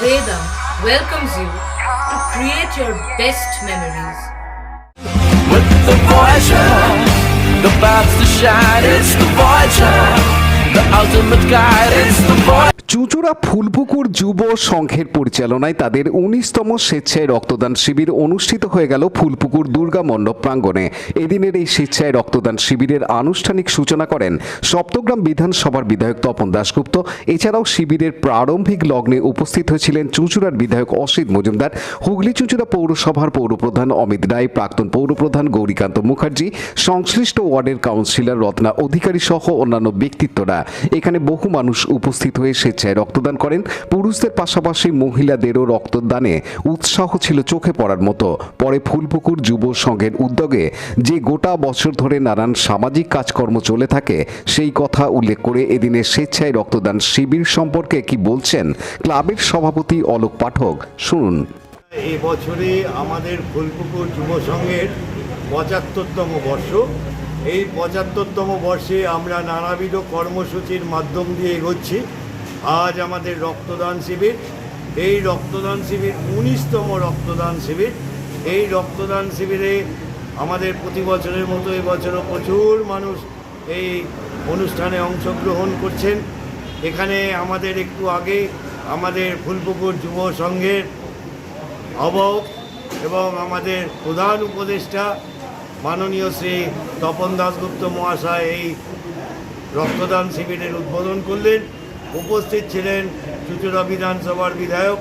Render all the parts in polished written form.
Vedam welcomes you to create your best memories. With the Voyager, the paths to shine, it's the Voyager, the ultimate guide, it's the Voyager. চুঁচুড়া ফুলপুকুর যুব সংঘের পরিচালনায় তাদের 19তম স্বেচ্ছায় রক্তদান শিবির অনুষ্ঠিত হয়ে গেল ফুলপুকুর দুর্গা মণ্ডপ প্রাঙ্গণে। এদিনের এই স্বেচ্ছায় রক্তদান শিবিরের আনুষ্ঠানিক সূচনা করেন সপ্তগ্রাম বিধানসভার বিধায়ক তপন দাশগুপ্ত। এছাড়াও শিবিরের প্রারম্ভিক লগ্নে উপস্থিত হয়েছিলেন চুঁচুড়ার বিধায়ক অসিত মজুমদার, হুগলি চুঁচুড়া পৌরসভার পৌরপ্রধান অমিত রায়, প্রাক্তন পৌরপ্রধান গৌরীকান্ত মুখার্জি, সংশ্লিষ্ট ওয়ার্ডের কাউন্সিলর রত্না অধিকারী সহ অন্যান্য ব্যক্তিত্বরা। এখানে বহু মানুষ উপস্থিত হয়ে স্বেচ্ছায় রক্তদান করেন। পুরুষদের পাশাপাশি মহিলাদেরও রক্তদানে উৎসাহ ছিল চোখে পড়ার মতো। পরে ফুলপুকুর যুব সংঘের উদ্যোগে যে গোটা বছর ধরে নানান সামাজিক কাজকর্ম চলে থাকে সেই কথা উল্লেখ করে এদিনের স্বেচ্ছায় রক্তদান শিবির সম্পর্কে কি বলছেন ক্লাবের সভাপতি অলোক পাঠক, শুনুন। এই বছরে আমাদের ফুলপুকুর যুব সংঘের ৭৫তম বর্ষ। এই ৭৫তম বর্ষে আমরা নানাবিধ কর্মসূচির মাধ্যম দিয়ে এগোচ্ছি। আজ আমাদের রক্তদান শিবির, এই রক্তদান শিবির 19তম রক্তদান শিবির। এই রক্তদান শিবিরে আমাদের প্রতি বছরের মতো এবছরও প্রচুর মানুষ এই অনুষ্ঠানে অংশগ্রহণ করছেন। এখানে আমাদের একটু আগে আমাদের ফুলপুকুর যুব সংঘের আহ্বায়ক এবং আমাদের প্রধান উপদেষ্টা মাননীয় শ্রী তপন দাশগুপ্ত মহাশয় এই রক্তদান শিবিরের উদ্বোধন করলেন। উপস্থিত ছিলেন চুঁচুড়া বিধানসভার বিধায়ক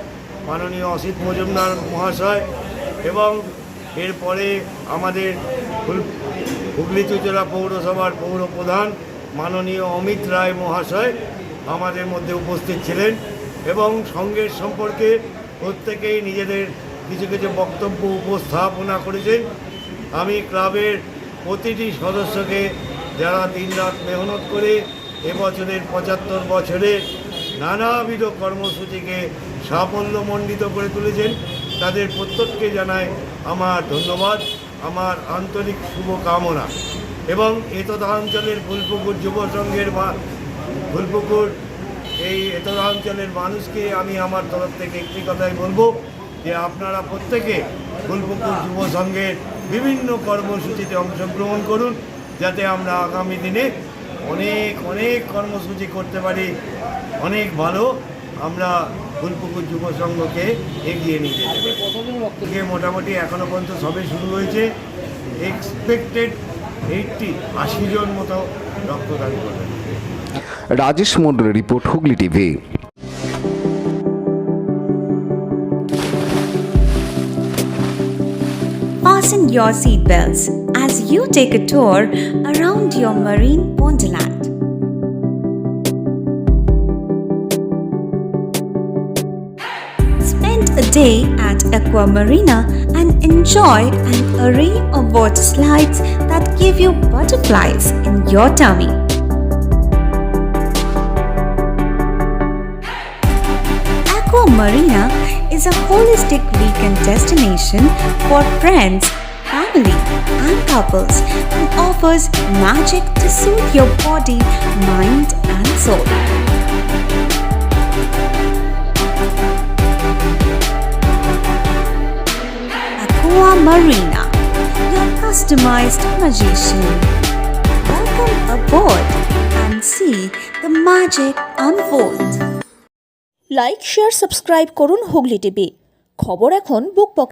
মাননীয় অসিত মজুমদার মহাশয় এবং এরপরে আমাদের হুগলি চুঁচুড়া পৌরসভার পৌরপ্রধান মাননীয় অমিত রায় মহাশয় আমাদের মধ্যে উপস্থিত ছিলেন এবং সংঘের সম্পর্কে প্রত্যেকেই নিজেদের কিছু কিছু বক্তব্য উপস্থাপনা করেছেন। আমি ক্লাবের প্রতিটি সদস্যকে যারা দিনরাত মেহনত করে এবছরের ৭৫ বছরে নানাবিধ কর্মসূচিকে সাফল্যমণ্ডিত করে তুলেছেন, তাদের প্রত্যেককে জানাই আমার ধন্যবাদ, আমার আন্তরিক শুভকামনা। এবং এতদাঞ্চলের ফুলপুকুর যুব সংঘের ফুলপুকুর এই এতদাঞ্চলের মানুষকে আমি আমার তরফ থেকে একটি কথাই বলবো যে আপনারা প্রত্যেকে ফুলপুকুর যুব সংঘের বিভিন্ন কর্মসূচিতে অংশগ্রহণ করুন, যাতে আমরা আগামী দিনে অনেক অনেক কর্মসূচি করতে পারি। অনেক ভালো আমরা ফুলপুকুর যুব সংঘকে এগিয়ে নিয়ে যেতে পারি। মোটামুটি এখনও পর্যন্ত সবে শুরু হয়েছে। এক্সপেক্টেড 80 জন মতো রক্তদান করবেন। রাজেশ মন্ডলের report, Hooghly TV. Fasten your seatbelts as you take a tour around your marine wonderland. Spend a day at Aqua Marina and enjoy an array of water slides that give you butterflies in your tummy. Aqua Marina is a holistic weekend destination for friends, family, and couples and offers magic to soothe your body, mind, and soul. Aqua Marina, your customized magician. Welcome aboard and see the magic unfold. Like, share, subscribe করুন Hooghly TV. খবর এখন বুক